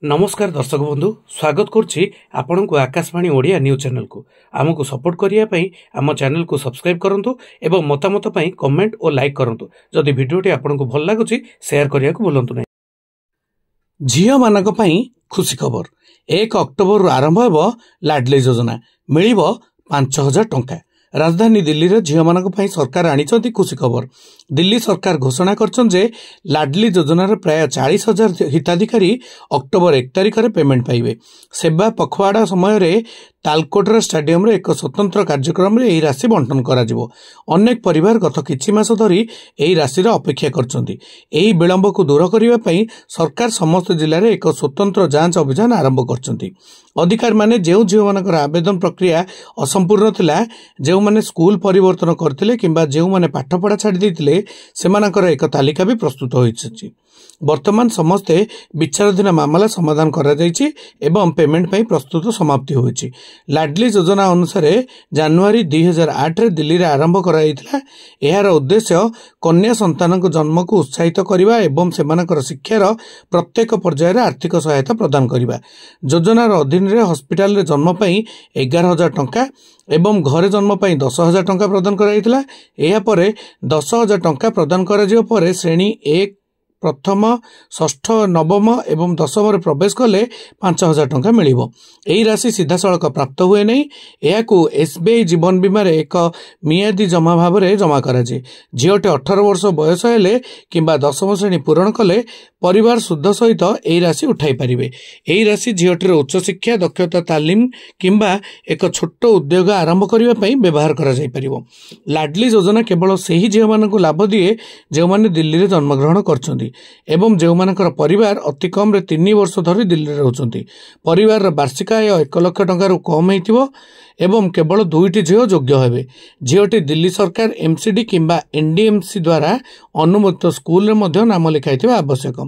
नमस्कार दर्शक बंधु स्वागत करुच्ची आपण को आकाशवाणी ओडिया न्यूज चैनल को आमको सपोर्ट करने आम चैनल को सब्सक्राइब करंतु एवं मतामत कमेंट और लाइक करंतु जदि वीडियोटी आपण को भल लगुच शेयर करने को भूलु ना। झियो मानक पई खुशी खबर 1 अक्टोबर आरंभ हो लाडली योजना मिल 5,000 टंका। राजधानी दिल्ली रे झियो मानक पई सरकार आनिचंती खुशी खबर। दिल्ली सरकार घोषणा करछन जे लाडली योजना रे प्राय 40,000 हिताधिकारी अक्टोबर 1 तारिख रे पेमेंट पाइबे। सेवा पखवाड़ा समय रे तालकोटरा स्टेडियम रे एक स्वतंत्र कार्यक्रम रे एही राशि बंटन करा जिवो। अनेक परिवार गत किछि मास धरी एही राशि रे अपेक्षा करछंती। एही विलंब को दूर करिवा पई सरकार समस्त जिल्ला रे एक स्वतंत्र जांच अभियान आरंभ करछंती। अधिकारी माने जेउ झियो मानकर आवेदन प्रक्रिया असंपूर्ण थिला, जेउ माने स्कूल परिवर्तन करथिले किंबा जेउ माने पाठ पढ़ा छाडी दैथिले सेमानकर एक तालिका भी प्रस्तुत होइछि। वर्तमान समस्ते विचाराधीन मामला समाधान करा जाइछि एवं पेमेंट पई प्रस्तुत समाप्ति होइछि। लाडली योजना अनुसार जनवरी 2008 रे दिल्ली रे आरंभ कराइथिला। एहार उद्देश्य कन्या संतान जन्म को उत्साहित करबा एवं सेमानकर शिक्षार प्रत्येक पर्याय रे आर्थिक सहायता प्रदान करबा। योजनार अधीन रे हॉस्पिटल रे जन्म पई 11,000 टंका एवं घरे जन्म पई 10,000 टंका प्रदान कराइथिला। एहा परे 10,000 टंका प्रदान करा जियो परे श्रेणी 1 प्रथम षष्ठ नवम एवं दशम रे प्रवेश कले 5,000 टंका मिलिबो। एही राशि सीधा सड़क प्राप्त हुए नहीं। एहाकू एसबीआई जीवन बीमा रे एक मियादी जमा भाव रे जमा करा जे। झियोटे 18 वर्ष बयस हेले किंबा दशम श्रेणी पूरण कले परिवार सुध सहित एही राशि उठाई परिबे। एही राशि झियोटे उच्च शिक्षा दक्षता तालीम किंबा एक छोट उद्योग आरंभ करिवा पई व्यवहार करा जाई परिबो। लाडली योजना केवल सेही झियो मानकु लाभ दिए जे माने दिल्ली रे जन्मग्रहण करछंती एवं जो मानकर परिवार अति कम रे 3 वर्ष धरी दिल्ली रे रहउछंती। परिवार वार्षिक आय 1 लाख टंका रु कम हेतिबो एवं केवल 2टी झियो योग्य हेबे। झियोटी दिल्ली सरकार एमसीडी किंबा एनडीएमसी द्वारा अनुमोदित स्कूल रे मध्य नाम लिखाइथिबा आवश्यक।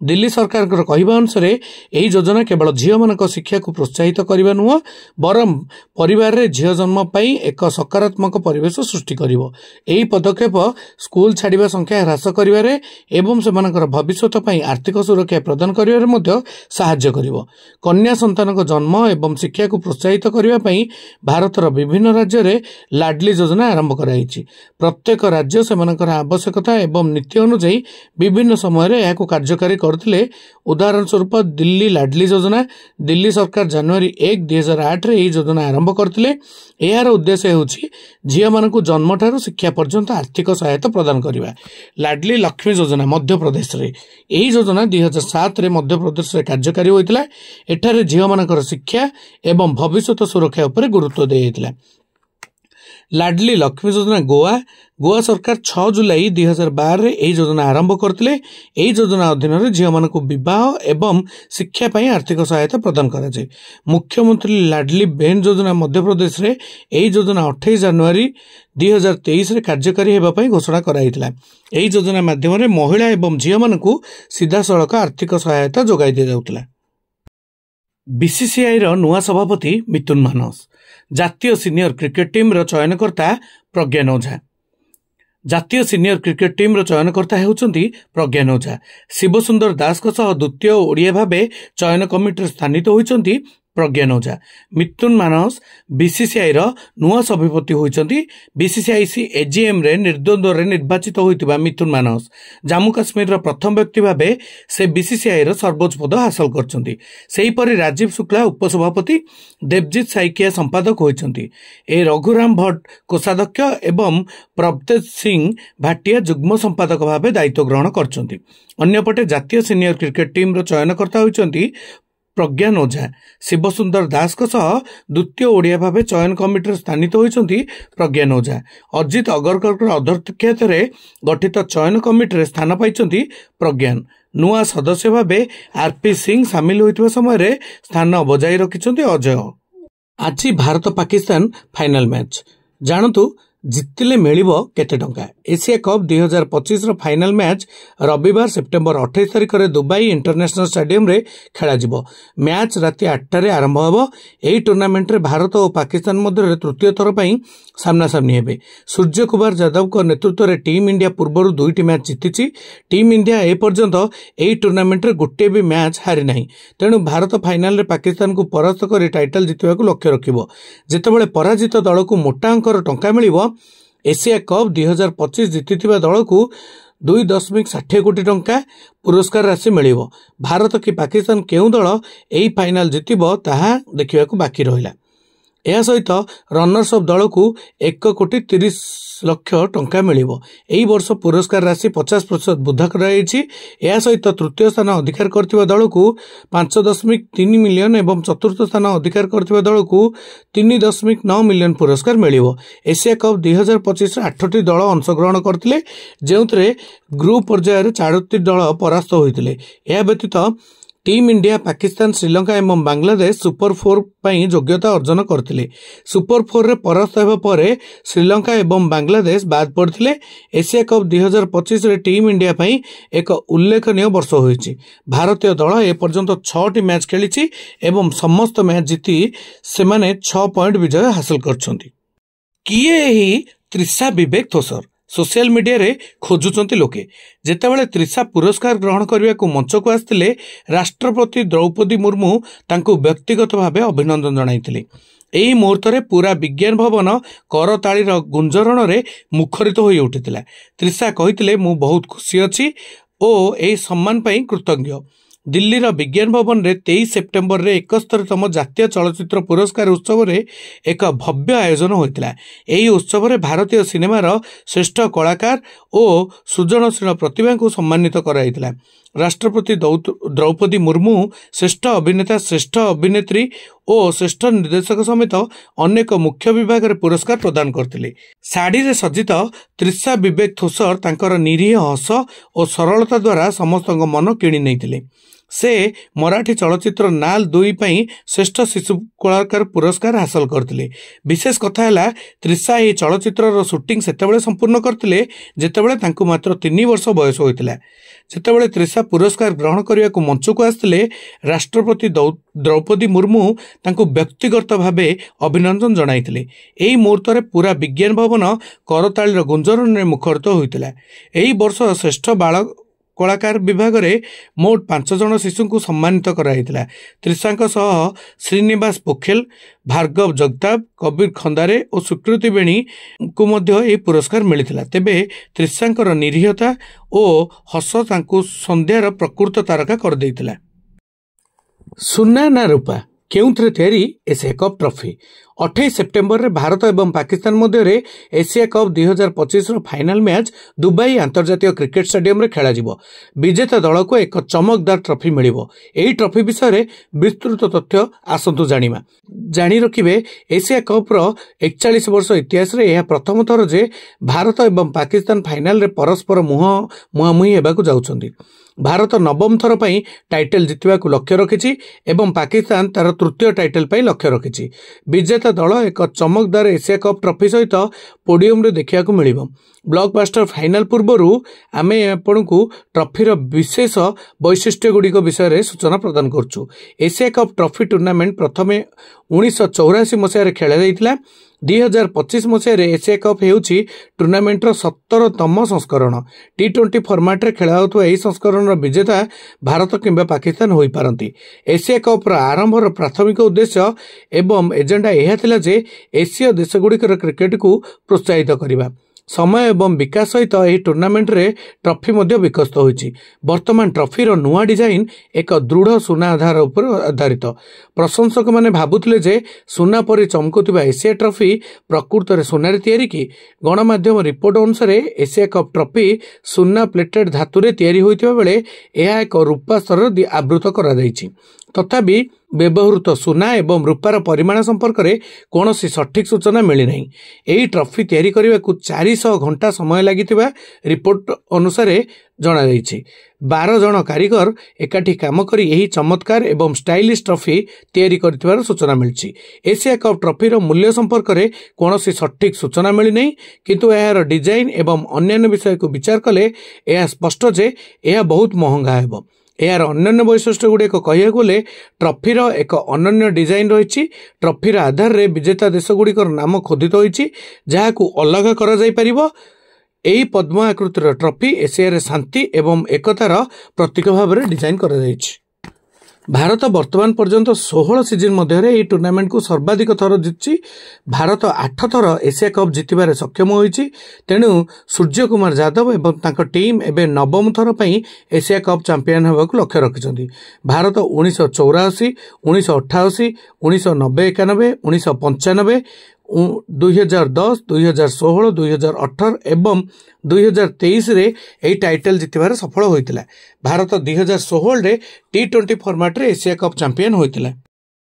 दिल्ली सरकार कहवा अनुसार यही योजना केवल झियो मानक शिक्षा को प्रोत्साहित करबा नुह बरम परिवार रे झियो जन्म पाई एक सकारात्मक परिवेश सृष्टि करिवो। एही पदक्षेप स्कूल छाड़िबा संख्या ह्रास करिवारे एवं सेमानकर भविष्यत पाई आर्थिक सुरक्षा प्रदान करिवारे मध्य सहाय्य करिवो। कन्या संतानक जन्म एवं शिक्षा को प्रोत्साहित करबा पाई भारतर विभिन्न राज्य रे लाडली योजना आरंभ कराइछि। प्रत्येक राज्य सेमानकर आवश्यकता एवं नीति अनुसार विभिन्न समय रे याकू कार्यकारी करथिले। उदाहरण स्वरूप दिल्ली लाडली योजना दिल्ली सरकार जनवरी 1 2008 रे एही योजना आरंभ करथिले। एहार उद्देश्य हेउछि झियो मानकु जन्म ठारू शिक्षा पर्यंत आर्थिक सहायता प्रदान करिबा। लाडली लक्ष्मी योजना मध्य प्रदेश रे एही योजना 2007 रे मध्य प्रदेश रे कार्यकारी होइतिला। एठारे झियो मानकर शिक्षा एवं भविष्यत सुरक्षा उपरे गुरुत्व देइतिला। लाडली लक्ष्मी योजना गोवा सरकार 6 जुलाई 2012 रे एही योजना आरंभ करथिले। एही योजना अधीन रे झियो मानकु विवाह एवं शिक्षा पई आर्थिक सहायता प्रदान करा जाय। मुख्यमंत्री लाडली बहन योजना मध्य प्रदेश रे एही योजना 28 जनवरी 2023 रे कार्यकारी हेबा पई घोषणा कराइतिला। एही योजना माध्यम रे महिला एवं झियो मानकु सीधा सड़क आर्थिक सहायता जोगाई दिया जाउतिला। बीसीसीआई रो नुआ सभापति मिथुन मानस। जातीय सीनियर क्रिकेट टीम रो चयनकर्ता प्रज्ञान ओझा। जातीय सीनियर क्रिकेट टीम रो चयनकर्ता हेउचंती प्रज्ञान ओझा। शिवसुंदर दास को सह द्वितीय ओडिया भाबे चयन कमिटी स्थानित होइचंती प्रज्ञान ओझा। मिथुन मानस बीसीसीआई रो नुआ सभापति होइचंती। बीसीसीआई एजीएम रे निर्द्वंद्व रे निर्वाचित होइतिबा मिथुन मानस जम्मू काश्मीर रो प्रथम व्यक्ति भाबे से बीसीसीआई रो सर्वोच्च पद हासिल करचंती। सेही परि राजीव शुक्ला उपसभापति, देवजीत साइकिया संपादक होइचंती। ए रघुराम भट्ट कोषाध्यक्ष एवं प्रभतेज सिंह भाटिया युग्म संपादक भाबे दायित्व ग्रहण करचंती। अन्यपटे जातीय सीनियर क्रिकेट टीम रो चयनकर्ता होइचंती प्रज्ञान ओझा। शिवसुंदर दास को सह द्वितीय ओडिया भावे चयन कमिटी स्थानित होइचंती प्रज्ञान ओझा। अजित अगरकर अध्यक्षता रे गठित चयन कमिटी स्थान पाइचंती प्रज्ञान। नुआ सदस्य भावे आरपी सिंह सामिल होइतबा समय रे स्थान बजाई रखिचंती अजय। आज भारत पाकिस्तान फाइनल मैच जानतु जितिले मिलिबो केते टंका। एशिया कप 2025 रो फाइनल मैच रविवार सेप्टेम्बर 28 तारिख रे दुबई इंटरनेशनल स्टेडियम रे खेला जिवो। मैच राति 8 रे आरंभ हबो। एही टूर्नामेंट रे भारत और पाकिस्तान मध्य तृतीय थर पई सामना सामनी हेबे। सूर्य कुमार यादव को नेतृत्व रे टीम इंडिया पूर्वरु 2टी मैच जीतिछि। टीम इंडिया ए पर्यंत एही टूर्नामेंट रे गोटे भी मैच हारि नाही। तेणु भारत फाइनल रे पाकिस्तान को परास्त करी टाइटल जितबाकू लक्ष्य रखिबो। जेतेबेले पराजित दल को मोटा अंकर टंका मिलिबो। एशिया कप 2025 जीतिथिबा दल को 2.60 कोटी टंका पुरस्कार राशि मिलिबो। भारत कि पाकिस्तान केउ दल एही फाइनल जितिबो ताहा देखिबाकू बाकी रहिला। यह सहित रनर्स अफ दल को 1.30 कोटी टंका मिलिबो। एही वर्ष पुरस्कार राशि 50% वृद्धि कराଯାଇଛି। यह सहित तृतीय स्थान अधिकार करथिबा दल को 5.3 मिलियन एवं चतुर्थ स्थान अधिकार करथिबा दल को 3.9 मिलियन पुरस्कार मिलिबो। एशिया कप 2025 8टी दल अंशग्रहण करथिले, जेउतरे ग्रुप पर्यायर 4टी दल परास्त होइतिले। यह व्यतीत टीम इंडिया पाकिस्तान श्रीलंका एवं बांग्लादेश सुपर 4 पई योग्यता अर्जन करथिले। सुपर 4 रे परास्त हेबा परे श्रीलंका एवं बांग्लादेश बाद पड़थिले। एशिया कप 2025 रे टीम इंडिया पई एक उल्लेखनीय वर्ष होईछि। भारतीय दल ए पर्यंत 6टी मैच खेलिछि एवं समस्त मैच जीति सेमाने 6 पॉइंट विजय हासिल करछन्ति। किए एही त्रिशा विवेक थोसर सोशल मीडिया रे खोजुचंती लोके। जेतेबेले त्रिशा पुरस्कार ग्रहण करने को मंच को आसते राष्ट्रपति द्रौपदी मुर्मू तांको व्यक्तिगत भावे अभिनंदन जणाइथिले। एही मुहूर्त रे पूरा विज्ञान भवन करताळीर गुंजरण रे मुखरित होई उठिथिला। त्रिशा कहिथिले मु बहुत खुशी अछि ओ एही सम्मान पई कृतज्ञ। दिल्लीर विज्ञान भवन रे 23 सेप्टेम्बर रे 71तम जातीय चलचित्र पुरस्कार उत्सव रे एक भव्य आयोजन होइतिला। एही उत्सव रे भारतीय सिनेमार श्रेष्ठ कलाकार और सृजनशील प्रतिभा को सम्मानित कराइतिला। राष्ट्रपति द्रौपदी मुर्मू श्रेष्ठ अभिनेता, श्रेष्ठ अभिनेत्री और श्रेष्ठ निर्देशक समेत अनेक मुख्य विभाग रे पुरस्कार प्रदान करथिले। साड़ी रे सज्जित त्रिशा विवेक थोसर तांकर निरीह हस और सरलता द्वारा समस्त मन किणी नैथिले। से मराठी चलचित्र नाल 2 पई श्रेष्ठ शिशु कलाकार पुरस्कार हासिल करथिले। विशेष कथा हैला त्रिशा एही चलचित्र शूटिंग सेतेबेले संपूर्ण करथिले जेतेबेले तांको मात्र 3 वर्ष बयस होइतिला। जेतेबेले त्रिशा पुरस्कार ग्रहण करिया को मंच को आसथिले राष्ट्रपति द्रौपदी मुर्मू तांको व्यक्तिगत भावे अभिनंदन जणाइथिले। एही मुहूर्त रे पूरा विज्ञान भवन करताळीर गुंजरण रे मुखरित होइतिला। एही वर्ष श्रेष्ठ बाल कलाकार विभाग रे मोट 5 जन शिशु को सम्मानित कराइतिला। त्रिशांक सह श्रीनिवास पोखेल, भार्गव जगताप, कबीर खंदारे और सुकृति बेणी को मध्य ए पुरस्कार मिलिथिला। तेबे त्रिशांकर निरीहता और हस तांको संध्यार प्रकृत तारका कर देइतिला। सुना ना रूपा केउंथरे तयारी एशिया कप ट्रॉफी। 28 सेप्टेम्बर रे भारत एवं पाकिस्तान मध्य रे एशिया कप 2025 रो फाइनल मैच दुबई अंतर्जातीय क्रिकेट स्टेडियम रे खेला जिवो। विजेता दल को एक चमकदार ट्रॉफी मिलिबो। एही ट्रॉफी विषय रे विस्तृत तथ्य आसंतु जानी रखिबे। एशिया कप रो 41 वर्ष इतिहास रे यह प्रथम थर जे भारत एवं पाकिस्तान फाइनल रे परस्पर मुहामुही हेबाकू जाउछन्ती। भारत नवम थर पई टाइटल जितबाकू लक्ष्य रखिछि एवं पाकिस्तान तार तृतीय टाइटल पई लक्ष्य रखिछि। विजेता दल एक चमकदार एशिया कप ट्रॉफी सहित पोडियम रे देखियाकू मिलिबो। ब्लॉकबस्टर फाइनल पूर्वरु आमे आपनकू ट्रॉफीर विशेष वैशिष्ट्य गुड़िक विषय रे सूचना प्रदान करछु। एशिया कप ट्रॉफी टूर्नामेंट प्रथमे 1984 मसीह खेला जाइतिला। 2025 मसीह एशिया कप हेउछि टूर्नामेंटर 17तम संस्करण। T20 फॉर्मेट रे खेला होतो एही संस्करण विजेता भारत किंबा पाकिस्तान होई पारंती। एशिया कप आरंभर प्राथमिक उद्देश्य एवं एजेंडा यह थिला जे एशिया देशगुड़िकर क्रिकेट को प्रोत्साहित करिबा। समय एवं विकास सहित यह टूर्नामेंट रे ट्रॉफी मध्य विकसित होइछि। वर्तमान ट्रॉफीर नुआ डिजाइन एक दृढ़ सुना आधार उपर आधारित। प्रशंसक माने भाबुथिले जे सुना परि चमकुथिबा एशिया ट्रॉफी प्रकृत रे सुनारे तयारी कि। गणमाध्यम रिपोर्ट अनुसार एशिया कप ट्रॉफी सुना प्लेटेड धातु रे तयारी होइथिबा बेले एहा एक रूपा स्तर आवृत करा जाइछि। तथापि ବ୍ୟବହୃତ ସୁନା ଏବଂ ରୂପାର ପରିମାଣ ସମ୍ପର୍କରେ କୌଣସି ସଠିକ୍ ସୂଚନା ମିଳିନାହିଁ। ଏହି ଟ୍ରଫି ତିଆରି କରିବାକୁ 400 ଘଣ୍ଟା ସମୟ ଲାଗିଥିବା ରିପୋର୍ଟ ଅନୁସାରେ ଜଣାଯାଇଛି। 12 ଜଣ କାରିଗର ଏକାଠି କାମ କରି ଏହି ଚମତ୍କାର ଏବଂ ଷ୍ଟାଇଲିଶ ଟ୍ରଫି ତିଆରି କରିଥିବାର ସୂଚନା ମିଳିଛି। ଏସିଆ କପ୍ ଟ୍ରଫିର ମୂଲ୍ୟ ସମ୍ପର୍କରେ କୌଣସି ସଠିକ୍ ସୂଚନା ମିଳିନାହିଁ, କିନ୍ତୁ ଏହାର ଡିଜାଇନ୍ ଏବଂ ଅନ୍ୟାନ୍ୟ ବିଷୟକୁ ବିଚାର କଲେ ଏହା ସ୍ପଷ୍ଟ ଯେ ଏହା ବହୁତ ମହଙ୍ଗା ହେବ। ଏହାର ଅନ୍ୟାନ୍ୟ ବୈଶିଷ୍ଟ୍ୟଗୁଡ଼ିକ କହିବାକୁ ଗଲେ ଟ୍ରଫିର ଏକ ଅନନ୍ୟ ଡିଜାଇନ୍ ରହିଛି। ଟ୍ରଫିର ଆଧାରରେ ବିଜେତା ଦେଶଗୁଡ଼ିକର ନାମ ଖୋଦିତ ହୋଇଛି, ଯାହାକୁ ଅଲଗା କରାଯାଇପାରିବ। ଏହି ପଦ୍ମ ଆକୃତିର ଟ୍ରଫି ଏସିଆରେ ଶାନ୍ତି ଏବଂ ଏକତାର ପ୍ରତୀକ ଭାବରେ ଡିଜାଇନ୍ କରାଯାଇଛି। ଭାରତ ବର୍ତ୍ତମାନ ପର୍ଯ୍ୟନ୍ତ 16 ସିଜନ୍ ମଧ୍ୟରେ ଏହି ଟୁର୍ଣ୍ଣାମେଣ୍ଟକୁ ସର୍ବାଧିକ ଥର ଜିତିଛି। ଭାରତ 8 ଥର ଏସିଆ କପ୍ ଜିତିବାରେ ସକ୍ଷମ ହୋଇଛି। ତେଣୁ ସୂର୍ଯ୍ୟ କୁମାର ଯାଦବ ଏବଂ ତାଙ୍କ ଟିମ୍ ଏବେ 9ମ ଥର ପାଇଁ ଏସିଆ କପ୍ ଚାମ୍ପିୟନ ହେବାକୁ ଲକ୍ଷ୍ୟ ରଖିଛନ୍ତି। ଭାରତ 1984, 1988, 1990-91, 1995, 2010, 2016, 2018 ଏବଂ 2023ରେ ଏହି ଟାଇଟଲ ଜିତିବାରେ ସଫଳ ହୋଇଥିଲା। ଭାରତ 2016ରେ T20 ଫର୍ମାଟରେ ଏସିଆ କପ୍ ଚାମ୍ପିୟନ ହୋଇଥିଲା।